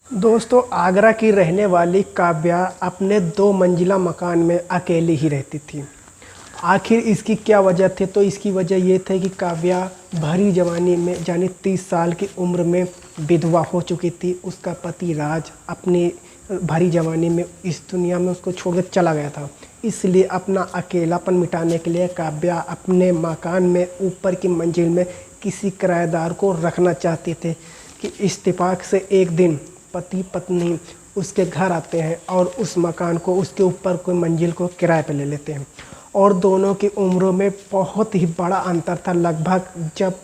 दोस्तों, आगरा की रहने वाली काव्या अपने 2 मंजिला मकान में अकेली ही रहती थी। आखिर इसकी क्या वजह थी? तो इसकी वजह ये थी कि काव्या भरी जवानी में यानी 30 साल की उम्र में विधवा हो चुकी थी। उसका पति राज अपनी भरी जवानी में इस दुनिया में उसको छोड़कर चला गया था। इसलिए अपना अकेलापन मिटाने के लिए काव्या अपने मकान में ऊपर की मंजिल में किसी किराएदार को रखना चाहती थे कि इत्तेफाक से एक दिन पति पत्नी उसके घर आते हैं और उस मकान को, उसके ऊपर कोई मंजिल को किराए पे ले लेते हैं। और दोनों की उम्रों में बहुत ही बड़ा अंतर था। लगभग जब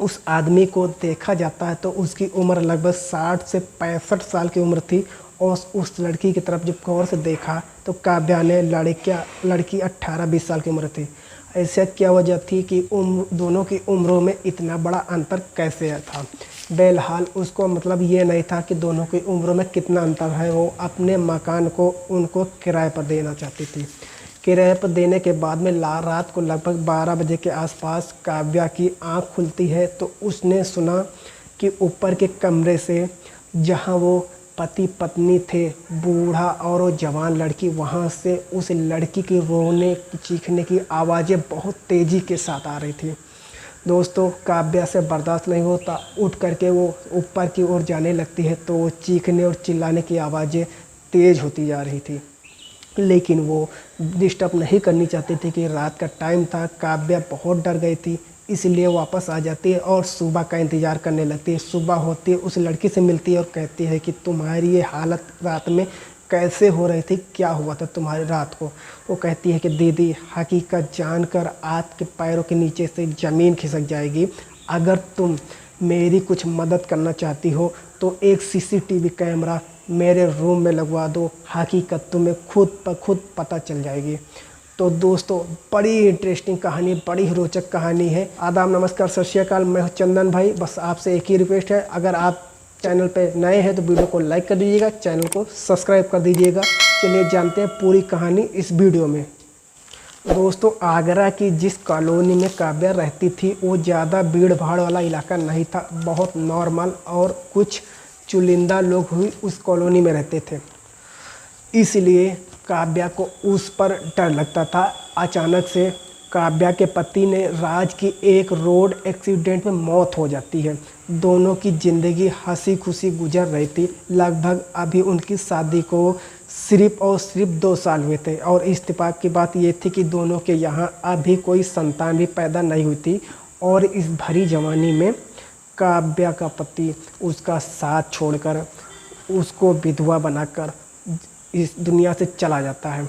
उस आदमी को देखा जाता है तो उसकी उम्र लगभग 60 से 65 साल की उम्र थी। और उस लड़की की तरफ जब गौर से देखा तो काव्या ने लड़की 18-20 साल की उम्र थी। ऐसा क्या वजह थी कि दोनों की उम्रों में इतना बड़ा अंतर कैसे था? बहरहाल उसको मतलब ये नहीं था कि दोनों की उम्रों में कितना अंतर है। वो अपने मकान को उनको किराए पर देना चाहती थी। किराए पर देने के बाद में रात को लगभग 12 बजे के आसपास काव्या की आंख खुलती है तो उसने सुना कि ऊपर के कमरे से, जहां वो पति पत्नी थे, बूढ़ा और वो जवान लड़की, वहाँ से उस लड़की की रोने चीखने की आवाज़ें बहुत तेज़ी के साथ आ रही थी। दोस्तों, काव्या से बर्दाश्त नहीं होता, उठ करके वो ऊपर की ओर जाने लगती है तो वो चीखने और चिल्लाने की आवाज़ें तेज़ होती जा रही थी। लेकिन वो डिस्टर्ब नहीं करनी चाहती थी कि रात का टाइम था। काव्या बहुत डर गई थी, इसलिए वापस आ जाती है और सुबह का इंतज़ार करने लगती है। सुबह होती है, उस लड़की से मिलती है और कहती है कि तुम्हारी ये हालत रात में कैसे हो रही थी, क्या हुआ था तुम्हारी रात को? वो कहती है कि दीदी, हकीकत जानकर आपके पैरों के नीचे से ज़मीन खिसक जाएगी। अगर तुम मेरी कुछ मदद करना चाहती हो तो एक सीसीटीवी कैमरा मेरे रूम में लगवा दो, हकीकत तुम्हें खुद ब खुद पता चल जाएगी। तो दोस्तों, बड़ी इंटरेस्टिंग कहानी, बड़ी ही रोचक कहानी है। आदाब, नमस्कार, सत श्री अकाल। मैं हूं चंदन भाई। बस आपसे एक ही रिक्वेस्ट है, अगर आप चैनल पे नए हैं तो वीडियो को लाइक कर दीजिएगा, चैनल को सब्सक्राइब कर दीजिएगा। चलिए जानते हैं पूरी कहानी इस वीडियो में। दोस्तों, आगरा की जिस कॉलोनी में काव्या रहती थी वो ज़्यादा भीड़ भाड़ वाला इलाका नहीं था। बहुत नॉर्मल और कुछ चुनिंदा लोग ही उस कॉलोनी में रहते थे। इसलिए काव्या को उस पर डर लगता था। अचानक से काव्या के पति ने राज की एक रोड एक्सीडेंट में मौत हो जाती है। दोनों की ज़िंदगी हंसी खुशी गुजर रही थी। लगभग अभी उनकी शादी को सिर्फ और सिर्फ 2 साल हुए थे और इत्तेफाक की बात ये थी कि दोनों के यहाँ अभी कोई संतान भी पैदा नहीं हुई थी। और इस भरी जवानी में काव्या का पति उसका साथ छोड़कर, उसको विधवा बनाकर इस दुनिया से चला जाता है।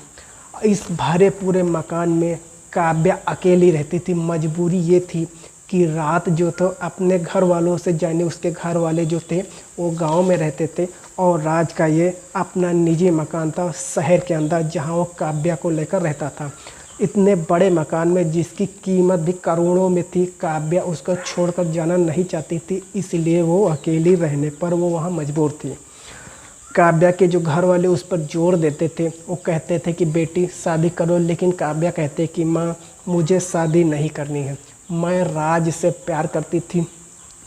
इस भरे पूरे मकान में काव्या अकेली रहती थी। मजबूरी ये थी कि रात जो था अपने घर वालों से, जाने उसके घर वाले जो थे वो गांव में रहते थे और राज का ये अपना निजी मकान था शहर के अंदर, जहां वो काव्या को लेकर रहता था। इतने बड़े मकान में जिसकी कीमत भी करोड़ों में थी, काव्या उसको छोड़कर जाना नहीं चाहती थी, इसलिए वो अकेली रहने पर वो वहाँ मजबूर थी। काव्या के जो घर वाले उस पर जोर देते थे, वो कहते थे कि बेटी शादी करो, लेकिन काव्या कहते कि माँ, मुझे शादी नहीं करनी है। मैं राज से प्यार करती थी,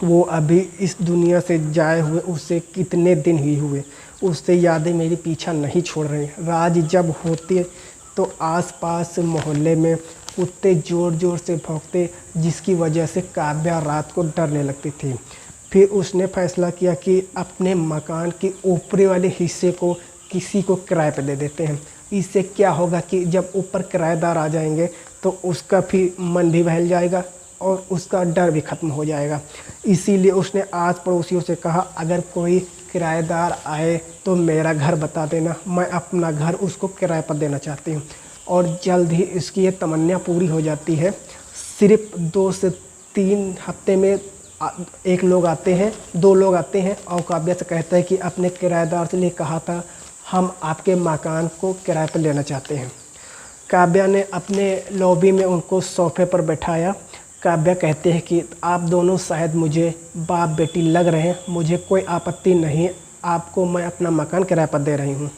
वो अभी इस दुनिया से जाए हुए उसे कितने दिन ही हुए, उससे यादें मेरी पीछा नहीं छोड़ रही। राज जब होते तो आसपास मोहल्ले में कुत्ते ज़ोर ज़ोर से भौंकते, जिसकी वजह से काव्या रात को डरने लगती थी। फिर उसने फैसला किया कि अपने मकान के ऊपरी वाले हिस्से को किसी को किराए पर दे देते हैं। इससे क्या होगा कि जब ऊपर किराएदार आ जाएंगे तो उसका भी मन भी बहल जाएगा और उसका डर भी ख़त्म हो जाएगा। इसीलिए उसने आस पड़ोसियों से कहा, अगर कोई किराएदार आए तो मेरा घर बता देना, मैं अपना घर उसको किराए पर देना चाहती हूँ। और जल्द ही इसकी ये तमन्ना पूरी हो जाती है। सिर्फ 2 से 3 हफ्ते में एक लोग आते हैं, 2 लोग आते हैं और काव्या से कहता है कि अपने किराएदार से लिए कहा था, हम आपके मकान को किराए पर लेना चाहते हैं। काव्या ने अपने लॉबी में उनको सोफे पर बैठाया। काव्या कहते हैं कि आप दोनों शायद मुझे बाप बेटी लग रहे हैं, मुझे कोई आपत्ति नहीं, आपको मैं अपना मकान किराए पर दे रही हूँ।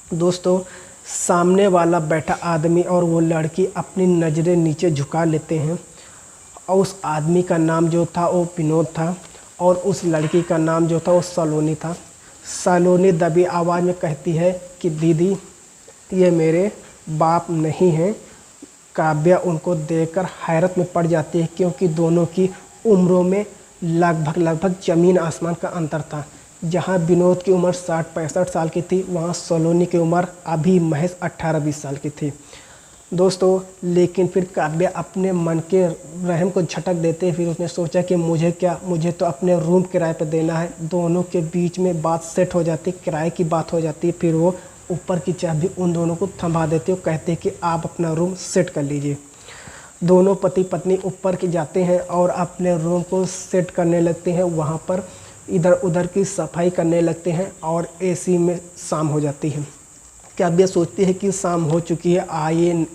दोस्तों, सामने वाला बैठा आदमी और वो लड़की अपनी नज़रें नीचे झुका लेते हैं और उस आदमी का नाम जो था वो विनोद था और उस लड़की का नाम जो था वो सलोनी था। सलोनी दबी आवाज़ में कहती है कि दीदी ये मेरे बाप नहीं हैं। काव्या उनको देखकर हैरत में पड़ जाती है, क्योंकि दोनों की उम्रों में लगभग ज़मीन आसमान का अंतर था। जहां विनोद की उम्र 60-65 साल की थी, वहां सलोनी की उम्र अभी महज 18-20 साल की थी दोस्तों। लेकिन फिर काव्या अपने मन के रहम को झटक देते फिर उसने सोचा कि मुझे क्या, मुझे तो अपने रूम किराए पर देना है। दोनों के बीच में बात सेट हो जाती, किराए की बात हो जाती है। फिर वो ऊपर की चाबी उन दोनों को थमा देते और कहते कि आप अपना रूम सेट कर लीजिए। दोनों पति पत्नी ऊपर के जाते हैं और अपने रूम को सेट करने लगते हैं। वहाँ पर इधर उधर की सफाई करने लगते हैं और एसी में शाम हो जाती है। काव्या सोचती है कि शाम हो चुकी है,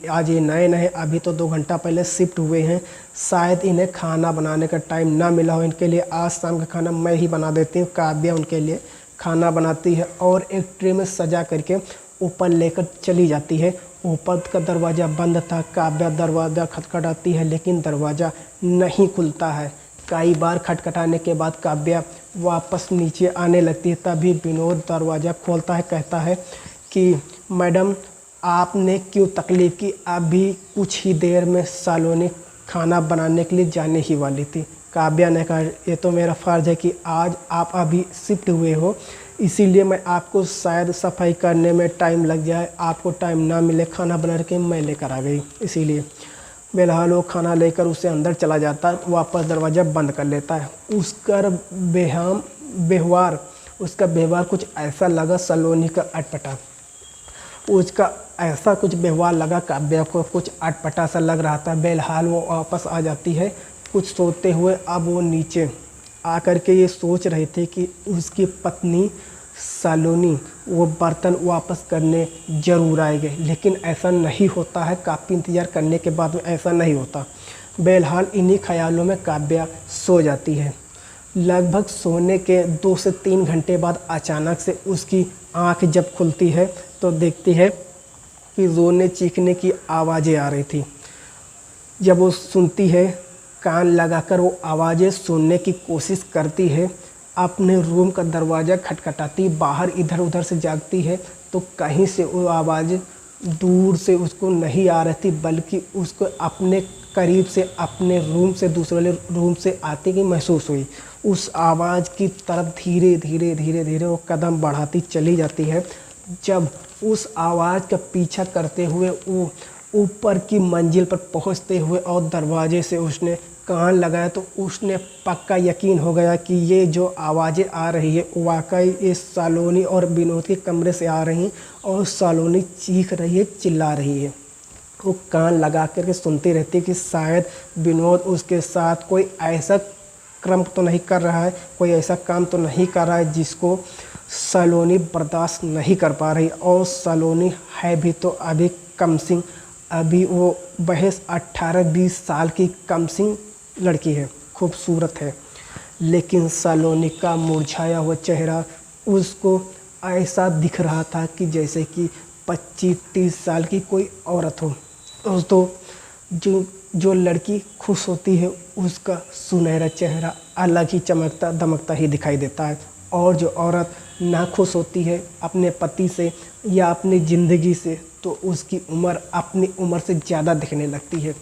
आज ये नए अभी तो 2 घंटा पहले शिफ्ट हुए हैं, शायद इन्हें खाना बनाने का टाइम ना मिला हो इनके लिए। आज शाम का खाना मैं ही बना देती हूँ। काव्या उनके लिए खाना बनाती है और एक ट्रे में सजा करके ऊपर लेकर चली जाती है। ऊपर का दरवाज़ा बंद था। काव्या दरवाज़ा खटखटाती है, लेकिन दरवाज़ा नहीं खुलता है। कई बार खटखटाने के बाद काव्या वापस नीचे आने लगती है। तभी विनोद दरवाज़ा खोलता है, कहता है कि मैडम आपने क्यों तकलीफ़ की, अभी कुछ ही देर में सलोनी खाना बनाने के लिए जाने ही वाली थी। काव्या ने कहा ये तो मेरा फ़र्ज़ है कि आज आप अभी शिफ्ट हुए हो, इसीलिए मैं आपको शायद सफाई करने में टाइम लग जाए, आपको टाइम ना मिले खाना बना के मैं लेकर आ गई। इसीलिए बेलहाल वो खाना लेकर उसे अंदर चला जाता है, वापस दरवाज़ा बंद कर लेता है। उसका व्यवहार कुछ ऐसा लगा सलोनी का अटपटा। उसका ऐसा कुछ व्यवहार लगा काव्या को, कुछ अटपटा सा लग रहा था। बेलहाल वो वापस आ जाती है कुछ सोते हुए। अब वो नीचे आकर के ये सोच रहे थे कि उसकी पत्नी सलोनी वो बर्तन वापस करने ज़रूर आएंगे, लेकिन ऐसा नहीं होता है। काफ़ी इंतज़ार करने के बाद में ऐसा नहीं होता। बेलहाल इन्हीं ख्यालों में काव्या सो जाती है। लगभग सोने के 2 से 3 घंटे बाद अचानक से उसकी आंख जब खुलती है तो देखती है कि रोने चीखने की आवाज़ें आ रही थी। जब वो सुनती है, कान लगाकर वो आवाज़ें सुनने की कोशिश करती है। अपने रूम का दरवाज़ा खटखटाती, बाहर इधर उधर से जागती है तो कहीं से वो आवाज़ दूर से उसको नहीं आ रही थी, बल्कि उसको अपने करीब से, अपने रूम से दूसरे रूम से आते की महसूस हुई। उस आवाज़ की तरफ धीरे धीरे वो कदम बढ़ाती चली जाती है। जब उस आवाज़ का पीछा करते हुए वो ऊपर की मंजिल पर पहुंचते हुए और दरवाजे से उसने कान लगाया तो उसने पक्का यकीन हो गया कि ये जो आवाज़ें आ रही है वाकई ये सलोनी और विनोद के कमरे से आ रही हैं और सलोनी चीख रही है, चिल्ला रही है। वो कान लगा करके सुनती रहती है कि शायद विनोद उसके साथ कोई ऐसा क्रम तो नहीं कर रहा है, कोई ऐसा काम तो नहीं कर रहा है जिसको सलोनी बर्दाश्त नहीं कर पा रही। और सलोनी है भी तो अभी कमसिन, अभी वो बहस 18-20 साल की कमसिन लड़की है, खूबसूरत है। लेकिन सलोनी का मुरझाया हुआ चेहरा उसको ऐसा दिख रहा था कि जैसे कि 25-30 साल की कोई औरत हो। दोस्तों, जो लड़की खुश होती है उसका सुनहरा चेहरा अलग ही चमकता दमकता ही दिखाई देता है, और जो औरत नाखुश होती है अपने पति से या अपनी ज़िंदगी से तो उसकी उम्र अपनी उम्र से ज़्यादा दिखने लगती है।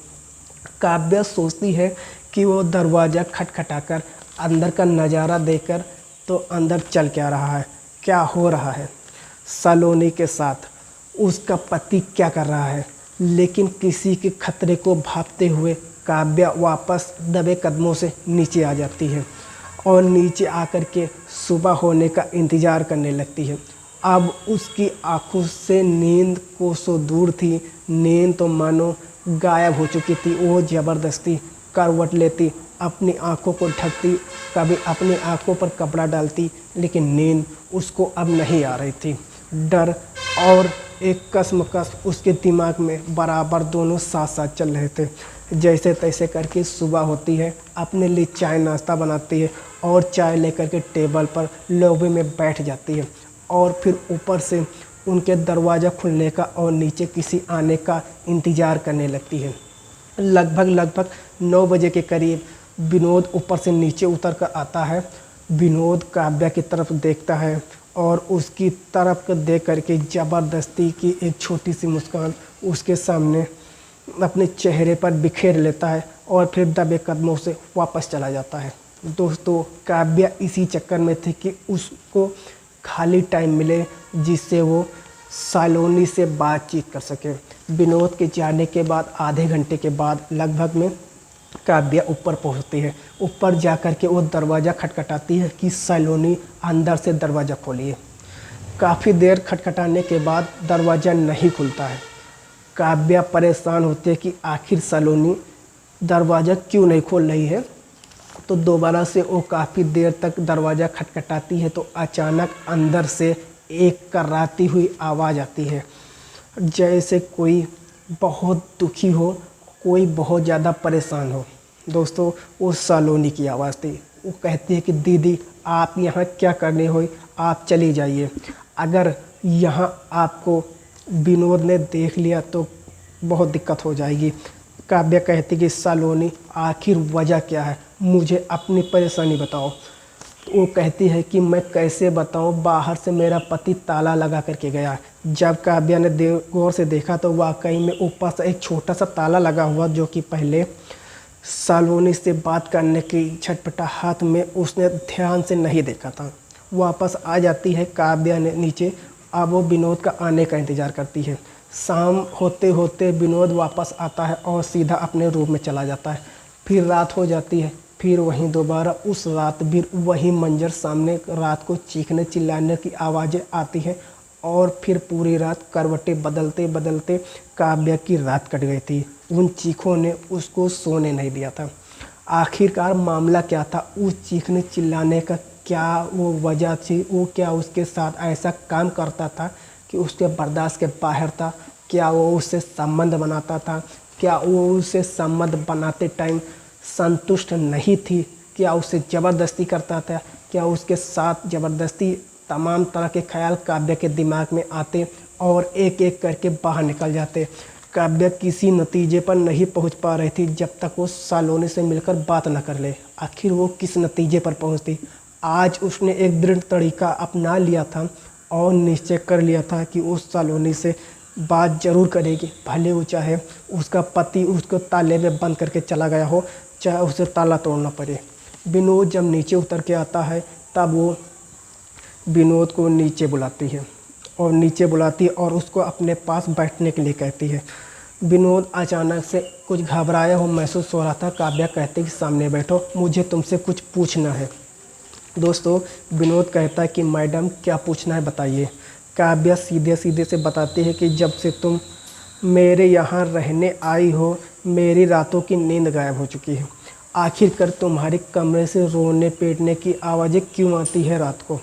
काव्या सोचती है कि वो दरवाज़ा खटखटाकर अंदर का नज़ारा देखकर तो अंदर चल क्या रहा है, क्या हो रहा है सलोनी के साथ, उसका पति क्या कर रहा है। लेकिन किसी के खतरे को भांपते हुए काव्या वापस दबे कदमों से नीचे आ जाती है और नीचे आकर के सुबह होने का इंतज़ार करने लगती है। अब उसकी आंखों से नींद कोसों दूर थी, नींद तो मानो गायब हो चुकी थी। वो ज़बरदस्ती करवट लेती, अपनी आंखों को ढकती, कभी अपनी आंखों पर कपड़ा डालती, लेकिन नींद उसको अब नहीं आ रही थी। डर और एक कसमकस उसके दिमाग में बराबर दोनों साथ साथ चल रहे थे। जैसे तैसे करके सुबह होती है, अपने लिए चाय नाश्ता बनाती है और चाय लेकर के टेबल पर लॉबी में बैठ जाती है और फिर ऊपर से उनके दरवाज़ा खुलने का और नीचे किसी आने का इंतज़ार करने लगती है। लगभग 9 बजे के करीब विनोद ऊपर से नीचे उतर कर आता है। विनोद काव्या की तरफ देखता है और उसकी तरफ को देख करके ज़बरदस्ती की एक छोटी सी मुस्कान उसके सामने अपने चेहरे पर बिखेर लेता है और फिर दबे कदमों से वापस चला जाता है। दोस्तों, काव्या इसी चक्कर में थी कि उसको खाली टाइम मिले जिससे वो सालोनी से बातचीत कर सके। विनोद के जाने के बाद आधे घंटे के बाद लगभग में काव्या ऊपर पहुंचती है। ऊपर जा कर के वो दरवाज़ा खटखटाती है कि सालोनी अंदर से दरवाज़ा खोलिए। काफ़ी देर खटखटाने के बाद दरवाज़ा नहीं खुलता है। काव्या परेशान होती है कि आखिर सालोनी दरवाज़ा क्यों नहीं खोल रही है। तो दोबारा से वो काफ़ी देर तक दरवाज़ा खटखटाती है तो अचानक अंदर से एक कराती हुई आवाज़ आती है, जैसे कोई बहुत दुखी हो, कोई बहुत ज़्यादा परेशान हो। दोस्तों, वो सालोनी की आवाज़ थी। वो कहती है कि दीदी, आप यहाँ क्या करने हो, आप चली जाइए। अगर यहाँ आपको विनोद ने देख लिया तो बहुत दिक्कत हो जाएगी। काव्या कहती कि सालोनी, आखिर वजह क्या है, मुझे अपनी परेशानी बताओ। तो वो कहती है कि मैं कैसे बताऊं, बाहर से मेरा पति ताला लगा करके गया। जब काव्या ने गौर से देखा तो वाकई में ऊपर से एक छोटा सा ताला लगा हुआ, जो कि पहले सालोनी से बात करने की छटपटाहट में उसने ध्यान से नहीं देखा था। वापस आ जाती है काव्या ने नीचे। अब वो विनोद का आने का इंतज़ार करती है। शाम होते होते विनोद वापस आता है और सीधा अपने रूम में चला जाता है। फिर रात हो जाती है। फिर वहीं दोबारा उस रात भी वही मंजर सामने, रात को चीखने चिल्लाने की आवाज़ें आती हैं और फिर पूरी रात करवटें बदलते बदलते काव्या की रात कट गई थी। उन चीखों ने उसको सोने नहीं दिया था। आखिरकार मामला क्या था, उस चीखने चिल्लाने का क्या वो वजह थी, वो क्या उसके साथ ऐसा काम करता था कि उसके बर्दाश्त के बाहर था। क्या वो उससे संबंध बनाता था, क्या वो उससे संबंध बनाते टाइम संतुष्ट नहीं थी, क्या उसे ज़बरदस्ती करता था, क्या उसके साथ ज़बरदस्ती। तमाम तरह के ख्याल काव्या के दिमाग में आते और एक एक करके बाहर निकल जाते। काव्या किसी नतीजे पर नहीं पहुंच पा रही थी जब तक वो सालोनी से मिलकर बात न कर ले। आखिर वो किस नतीजे पर पहुंचती। आज उसने एक दृढ़ तरीका अपना लिया था और निश्चय कर लिया था कि उस सालोनी से बात ज़रूर करेगी, भले वो चाहे उसका पति उसको ताले में बंद करके चला गया हो, चाहे उसे ताला तोड़ना पड़े। विनोद जब नीचे उतर के आता है तब वो विनोद को नीचे बुलाती है और उसको अपने पास बैठने के लिए कहती है। विनोद अचानक से कुछ घबराया हो महसूस हो रहा था। काव्या कहती कि सामने बैठो, मुझे तुमसे कुछ पूछना है। दोस्तों, विनोद कहता है कि मैडम क्या पूछना है बताइए। काव्या सीधे सीधे से बताती है कि जब से तुम मेरे यहाँ रहने आई हो मेरी रातों की नींद गायब हो चुकी है। आखिरकार तुम्हारे कमरे से रोने पीटने की आवाज़ें क्यों आती है रात को?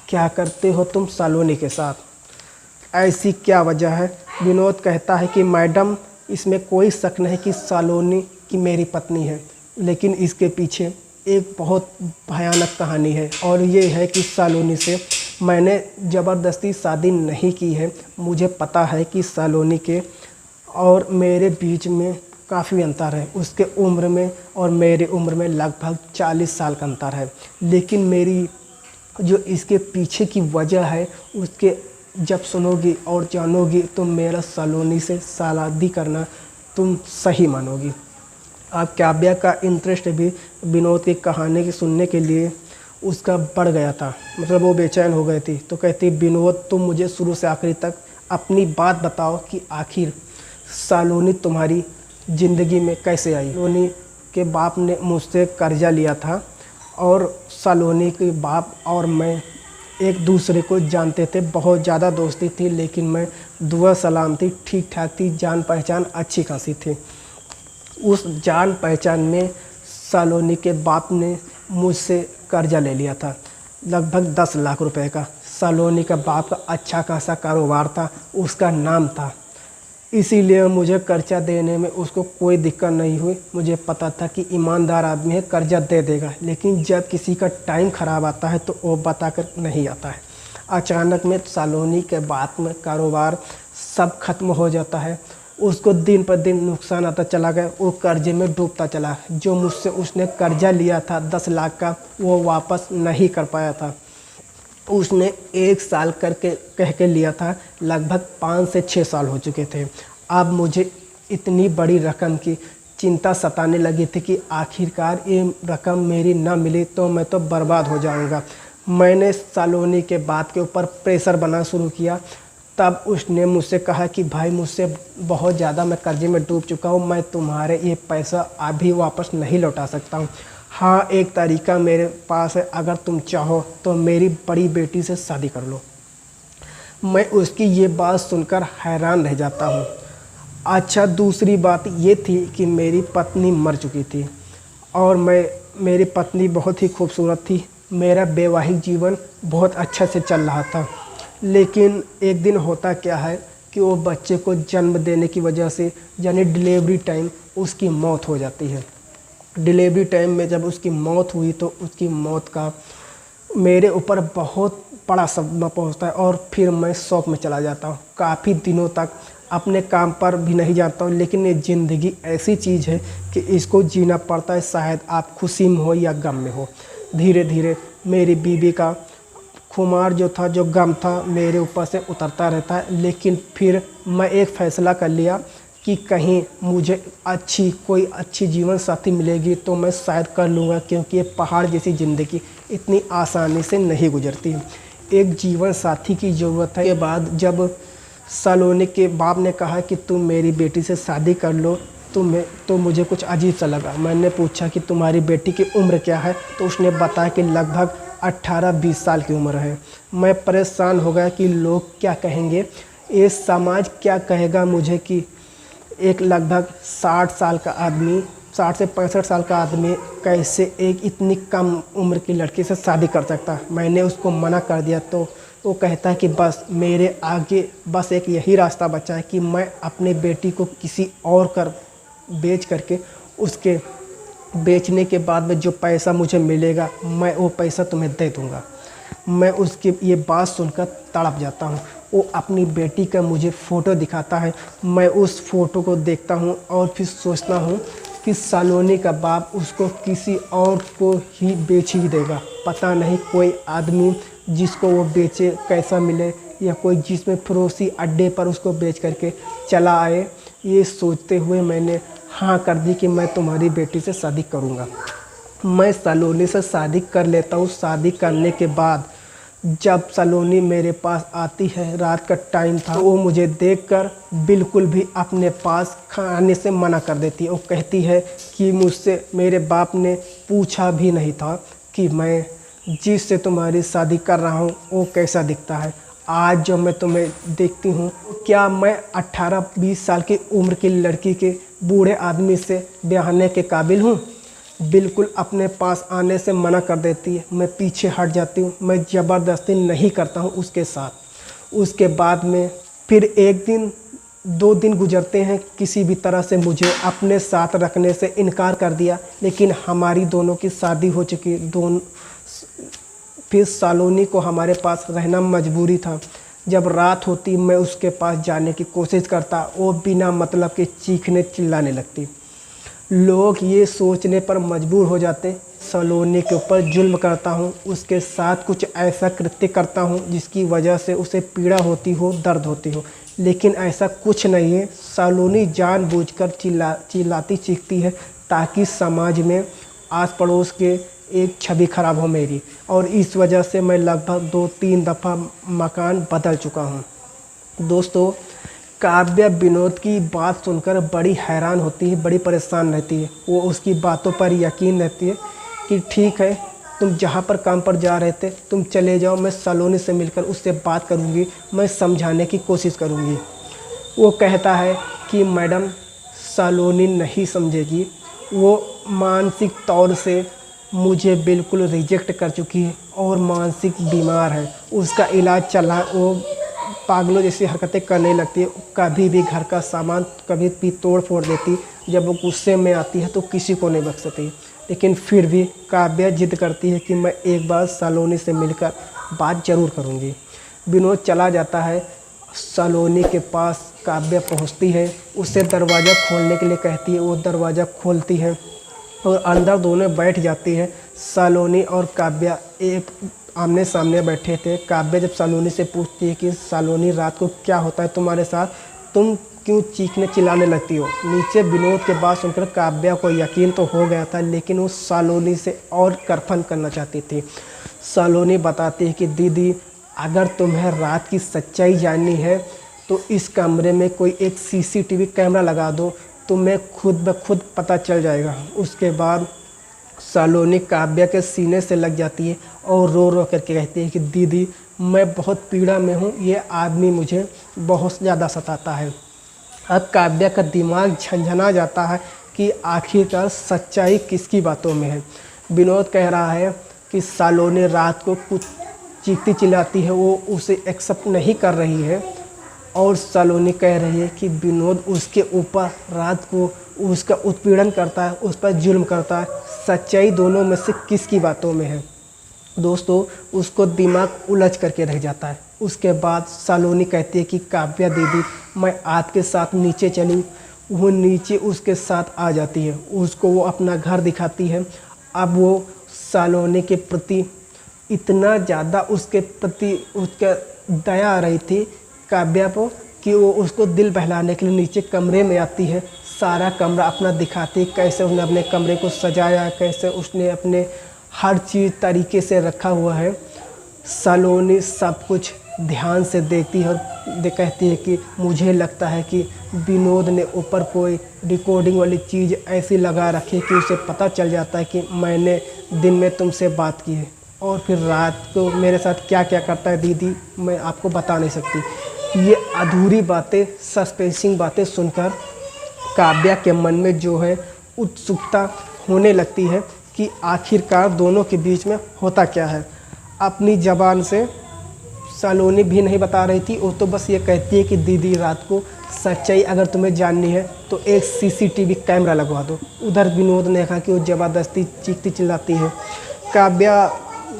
क्या करते हो तुम सालोनी के साथ? ऐसी क्या वजह है? विनोद कहता है कि मैडम, इसमें कोई शक नहीं कि सालोनी की मेरी पत्नी है, लेकिन इसके पीछे एक बहुत भयानक कहानी है और ये है कि सालोनी से मैंने ज़बरदस्ती शादी नहीं की है। मुझे पता है कि सालोनी के और मेरे बीच में काफ़ी अंतर है। उसके उम्र में और मेरे उम्र में लगभग 40 साल का अंतर है। लेकिन मेरी जो इसके पीछे की वजह है उसके जब सुनोगी और जानोगी तो मेरा सालोनी से शादी करना तुम सही मानोगी। अब काव्या का इंटरेस्ट भी विनोद की कहानी की सुनने के लिए उसका बढ़ गया था, मतलब वो बेचैन हो गई थी। तो कहती, विनोद, तुम मुझे शुरू से आखिरी तक अपनी बात बताओ कि आखिर सालोनी तुम्हारी ज़िंदगी में कैसे आई। सालोनी के बाप ने मुझसे कर्जा लिया था और सालोनी के बाप और मैं एक दूसरे को जानते थे, बहुत ज़्यादा दोस्ती थी, लेकिन मैं दुआ सलाम थी, ठीक ठाक थी, जान पहचान अच्छी खासी थी। उस जान पहचान में सालोनी के बाप ने मुझसे कर्जा ले लिया था, लगभग 10 लाख रुपए का। सालोनी का बाप का अच्छा खासा कारोबार था, उसका नाम था, इसीलिए मुझे कर्जा देने में उसको कोई दिक्कत नहीं हुई। मुझे पता था कि ईमानदार आदमी है, कर्जा दे देगा। लेकिन जब किसी का टाइम ख़राब आता है तो वो बता कर नहीं आता है। अचानक में सालोनी के बाप में कारोबार सब खत्म हो जाता है। उसको दिन पर दिन नुकसान आता चला गया, वो कर्जे में डूबता चला। जो मुझसे उसने कर्जा लिया था 10 लाख का, वो वापस नहीं कर पाया था। उसने 1 साल करके कह के लिया था, लगभग 5 से 6 साल हो चुके थे। अब मुझे इतनी बड़ी रकम की चिंता सताने लगी थी कि आखिरकार ये रकम मेरी ना मिली तो मैं तो बर्बाद हो जाऊंगा। मैंने सलोनी के बात के ऊपर प्रेशर बनाना शुरू किया। तब उसने मुझसे कहा कि भाई, मुझसे बहुत ज़्यादा मैं कर्जे में डूब चुका हूँ, मैं तुम्हारे ये पैसा अभी वापस नहीं लौटा सकता हूँ। हाँ, एक तरीका मेरे पास है, अगर तुम चाहो तो मेरी बड़ी बेटी से शादी कर लो। मैं उसकी ये बात सुनकर हैरान रह जाता हूँ। अच्छा, दूसरी बात ये थी कि मेरी पत्नी मर चुकी थी और मेरी पत्नी बहुत ही खूबसूरत थी। मेरा वैवाहिक जीवन बहुत अच्छा से चल रहा था। लेकिन एक दिन होता क्या है कि वो बच्चे को जन्म देने की वजह से, यानी डिलीवरी टाइम, उसकी मौत हो जाती है। डिलीवरी टाइम में जब उसकी मौत हुई तो उसकी मौत का मेरे ऊपर बहुत बड़ा सदमा पहुंचता है और फिर मैं शौक में चला जाता हूं। काफ़ी दिनों तक अपने काम पर भी नहीं जाता हूं। लेकिन ये ज़िंदगी ऐसी चीज़ है कि इसको जीना पड़ता है, शायद आप खुशी में हो या गम में हो। धीरे धीरे मेरी बीवी का खुमार जो था, जो गम था, मेरे ऊपर से उतरता रहता है। लेकिन फिर मैं एक फ़ैसला कर लिया कि कहीं मुझे कोई अच्छी जीवन साथी मिलेगी तो मैं शायद कर लूँगा, क्योंकि ये पहाड़ जैसी ज़िंदगी इतनी आसानी से नहीं गुजरती। एक जीवन साथी की ज़रूरत है। के बाद जब सलोनी के बाप ने कहा कि तुम मेरी बेटी से शादी कर लो, तो मुझे कुछ अजीब सा लगा। मैंने पूछा कि तुम्हारी बेटी की उम्र क्या है, तो उसने बताया कि लगभग 18-20 साल की उम्र है। मैं परेशान हो गया कि लोग क्या कहेंगे, ये समाज क्या कहेगा मुझे कि एक लगभग 60 साल का आदमी, 60 से 65 साल का आदमी कैसे एक इतनी कम उम्र की लड़की से शादी कर सकता है। मैंने उसको मना कर दिया तो वो कहता है कि बस मेरे आगे बस एक यही रास्ता बचा है कि मैं अपनी बेटी को किसी और बेच करके, उसके बेचने के बाद में जो पैसा मुझे मिलेगा मैं वो पैसा तुम्हें दे दूँगा। मैं उसकी ये बात सुनकर तड़प जाता हूँ। वो अपनी बेटी का मुझे फ़ोटो दिखाता है। मैं उस फ़ोटो को देखता हूँ और फिर सोचता हूँ कि सलोनी का बाप उसको किसी और को ही बेच ही देगा। पता नहीं कोई आदमी जिसको वो बेचे कैसा मिले, या कोई जिसमें फरोशी अड्डे पर उसको बेच करके चला आए। ये सोचते हुए मैंने हाँ कर दी कि मैं तुम्हारी बेटी से शादी करूँगा। मैं सलोनी से शादी कर लेता हूँ। शादी करने के बाद जब सलोनी मेरे पास आती है, रात का टाइम था, वो मुझे देखकर बिल्कुल भी अपने पास खाने से मना कर देती है। वो कहती है कि मुझसे मेरे बाप ने पूछा भी नहीं था कि मैं जिससे तुम्हारी शादी कर रहा हूँ वो कैसा दिखता है। आज जो मैं तुम्हें देखती हूँ, क्या मैं 18-20 साल की उम्र की लड़की के बूढ़े आदमी से ब्याहने के काबिल हूँ? बिल्कुल अपने पास आने से मना कर देती है। मैं पीछे हट जाती हूँ। मैं ज़बरदस्ती नहीं करता हूँ उसके साथ। उसके बाद में फिर 1 दिन 2 दिन गुजरते हैं। किसी भी तरह से मुझे अपने साथ रखने से इनकार कर दिया। लेकिन हमारी दोनों की शादी हो चुकी। फिर सलोनी को हमारे पास रहना मजबूरी था। जब रात होती मैं उसके पास जाने की कोशिश करता, वो बिना मतलब के चीखने चिल्लाने लगती। लोग ये सोचने पर मजबूर हो जाते सलोनी के ऊपर जुल्म करता हूँ, उसके साथ कुछ ऐसा कृत्य करता हूँ जिसकी वजह से उसे पीड़ा होती हो, दर्द होती हो। लेकिन ऐसा कुछ नहीं है। सलोनी जानबूझकर चिल्लाती चीखती है ताकि समाज में आस पड़ोस के एक छवि खराब हो मेरी, और इस वजह से मैं लगभग 2-3 दफ़ा मकान बदल चुका हूँ। दोस्तों, काव्या विनोद की बात सुनकर बड़ी हैरान होती है, बड़ी परेशान रहती है। वो उसकी बातों पर यकीन रहती है कि ठीक है, तुम जहाँ पर काम पर जा रहे थे तुम चले जाओ, मैं सलोनी से मिलकर उससे बात करूँगी, मैं समझाने की कोशिश करूँगी। वो कहता है कि मैडम, सलोनी नहीं समझेगी, वो मानसिक तौर से मुझे बिल्कुल रिजेक्ट कर चुकी है और मानसिक बीमार है। उसका इलाज चला, वो पागलों जैसी हरकतें करने लगती है। कभी भी घर का सामान कभी भी तोड़ फोड़ देती। जब वो गुस्से में आती है तो किसी को नहीं बख्शती। लेकिन फिर भी काव्या जिद करती है कि मैं एक बार सलोनी से मिलकर बात ज़रूर करूँगी। विनोद चला जाता है। सलोनी के पास काव्या पहुँचती है, उससे दरवाज़ा खोलने के लिए कहती है। वो दरवाज़ा खोलती है और अंदर दोनों बैठ जाती है। सलोनी और काव्या एक आमने सामने बैठे थे। काव्या जब सलोनी से पूछती है कि सलोनी रात को क्या होता है तुम्हारे साथ, तुम क्यों चीखने चिल्लाने लगती हो। नीचे विनोद के बात सुनकर काव्या को यकीन तो हो गया था, लेकिन वो सलोनी से और करफन करना चाहती थी। सलोनी बताती है कि दीदी अगर तुम्हें रात की सच्चाई जाननी है तो इस कमरे में कोई एक CCTV कैमरा लगा दो, तुम्हें खुद ब खुद पता चल जाएगा। उसके बाद सलोनी काव्या के सीने से लग जाती है और रो रो करके कहती है कि दीदी मैं बहुत पीड़ा में हूँ, ये आदमी मुझे बहुत ज़्यादा सताता है। अब काव्या का दिमाग झंझना जाता है कि आखिरकार सच्चाई किसकी बातों में है। विनोद कह रहा है कि सलोनी रात को कुछ चीखती चिल्लाती है, वो उसे एक्सेप्ट नहीं कर रही है, और सलोनी कह रही है कि विनोद उसके ऊपर रात को उसका उत्पीड़न करता है, उस पर जुल्म करता है। सच्चाई दोनों में से किसकी बातों में है। दोस्तों उसको दिमाग उलझ करके रह जाता है। उसके बाद सलोनी कहती है कि काव्या दीदी मैं आपके साथ नीचे चली। वो नीचे उसके साथ आ जाती है, उसको वो अपना घर दिखाती है। अब वो सलोनी के प्रति इतना ज़्यादा उसके प्रति उसका दया आ रही थी काव्या को कि वो उसको दिल बहलाने के लिए नीचे कमरे में आती है। सारा कमरा अपना दिखाती है, कैसे उसने अपने कमरे को सजाया, कैसे उसने अपने हर चीज़ तरीके से रखा हुआ है। सलोनी सब कुछ ध्यान से देखती है और कहती है कि मुझे लगता है कि विनोद ने ऊपर कोई रिकॉर्डिंग वाली चीज़ ऐसी लगा रखी है कि उसे पता चल जाता है कि मैंने दिन में तुमसे बात की है, और फिर रात को मेरे साथ क्या क्या करता है दीदी मैं आपको बता नहीं सकती। ये अधूरी बातें, सस्पेंसिंग बातें सुनकर काव्या के मन में जो है उत्सुकता होने लगती है कि आखिरकार दोनों के बीच में होता क्या है। अपनी ज़बान से सलोनी भी नहीं बता रही थी, वो तो बस ये कहती है कि दीदी रात को सच्चाई अगर तुम्हें जाननी है तो एक CCTV कैमरा लगवा दो। उधर विनोद ने कहा कि वो ज़बरदस्ती चीखती चिल्लाती है। काव्या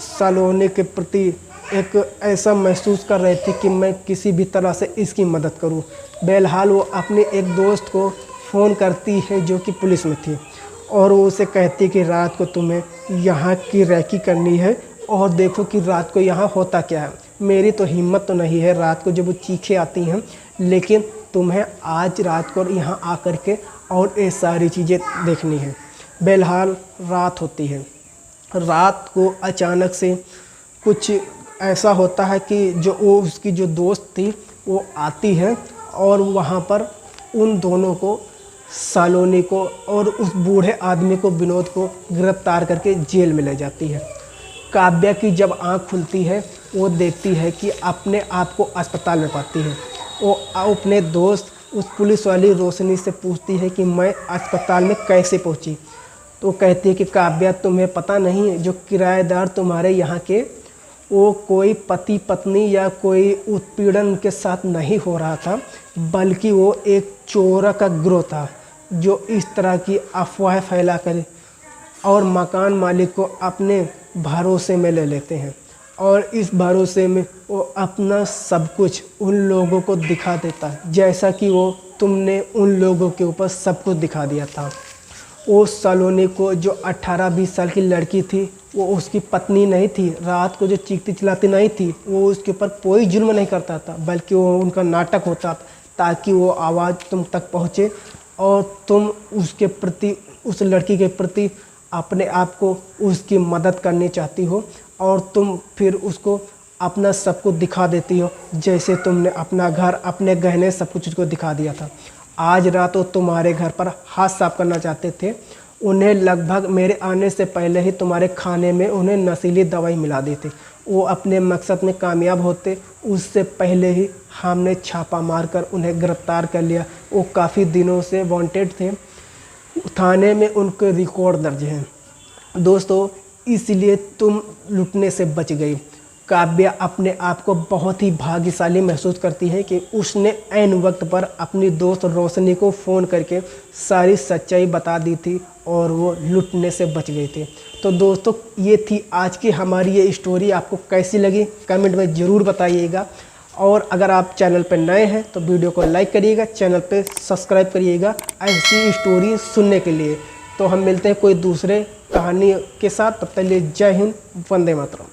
सलोनी के प्रति एक ऐसा महसूस कर रहे थे कि मैं किसी भी तरह से इसकी मदद करूं। बहरहाल वो अपने एक दोस्त को फ़ोन करती है जो कि पुलिस में थी, और वो उसे कहती कि रात को तुम्हें यहाँ की रैकी करनी है और देखो कि रात को यहाँ होता क्या है। मेरी तो हिम्मत तो नहीं है रात को जब वो चीखें आती हैं, लेकिन तुम्हें आज रात को यहाँ आकर के और ये सारी चीज़ें देखनी है। बहरहाल रात होती है। रात को अचानक से कुछ ऐसा होता है कि जो वो उसकी जो दोस्त थी वो आती है और वहाँ पर उन दोनों को, सलोनी को और उस बूढ़े आदमी को, विनोद को गिरफ्तार करके जेल में ले जाती है। काव्या की जब आँख खुलती है वो देखती है कि अपने आप को अस्पताल में पाती है। वो अपने दोस्त उस पुलिस वाली रोशनी से पूछती है कि मैं अस्पताल में कैसे पहुंची। तो कहती है कि काव्या तुम्हें पता नहीं है जो किराएदार तुम्हारे यहाँ के, वो कोई पति पत्नी या कोई उत्पीड़न के साथ नहीं हो रहा था, बल्कि वो एक चोर का गिरोह था जो इस तरह की अफवाह फैला कर और मकान मालिक को अपने भरोसे में ले लेते हैं, और इस भरोसे में वो अपना सब कुछ उन लोगों को दिखा देता है, जैसा कि वो तुमने उन लोगों के ऊपर सब कुछ दिखा दिया था। वो सलोनी को जो 18-20 साल की लड़की थी वो उसकी पत्नी नहीं थी, रात को जो चीखती चिल्लाती नहीं थी, वो उसके ऊपर कोई जुल्म नहीं करता था, बल्कि वो उनका नाटक होता था ताकि वो आवाज़ तुम तक पहुँचे और तुम उसके प्रति, उस लड़की के प्रति अपने आप को उसकी मदद करनी चाहती हो, और तुम फिर उसको अपना सब कुछ दिखा देती हो, जैसे तुमने अपना घर, अपने गहने, सब कुछ उसको दिखा दिया था। आज रात वो तुम्हारे घर पर हाथ साफ करना चाहते थे। उन्हें लगभग मेरे आने से पहले ही तुम्हारे खाने में उन्हें नशीली दवाई मिला दी थी। वो अपने मकसद में कामयाब होते उससे पहले ही हमने छापा मारकर उन्हें गिरफ्तार कर लिया। वो काफ़ी दिनों से वांटेड थे, थाने में उनके रिकॉर्ड दर्ज हैं। दोस्तों इसलिए तुम लुटने से बच गई। काव्या अपने आप को बहुत ही भाग्यशाली महसूस करती है कि उसने ऐन वक्त पर अपनी दोस्त रोशनी को फ़ोन करके सारी सच्चाई बता दी थी और वो लुटने से बच गई थी। तो दोस्तों ये थी आज की हमारी ये स्टोरी। आपको कैसी लगी कमेंट में ज़रूर बताइएगा, और अगर आप चैनल पर नए हैं तो वीडियो को लाइक करिएगा, चैनल पर सब्सक्राइब करिएगा ऐसी स्टोरी सुनने के लिए। तो हम मिलते हैं कोई दूसरे कहानी के साथ, तब तक के लिए जय हिंद, वंदे मातरम।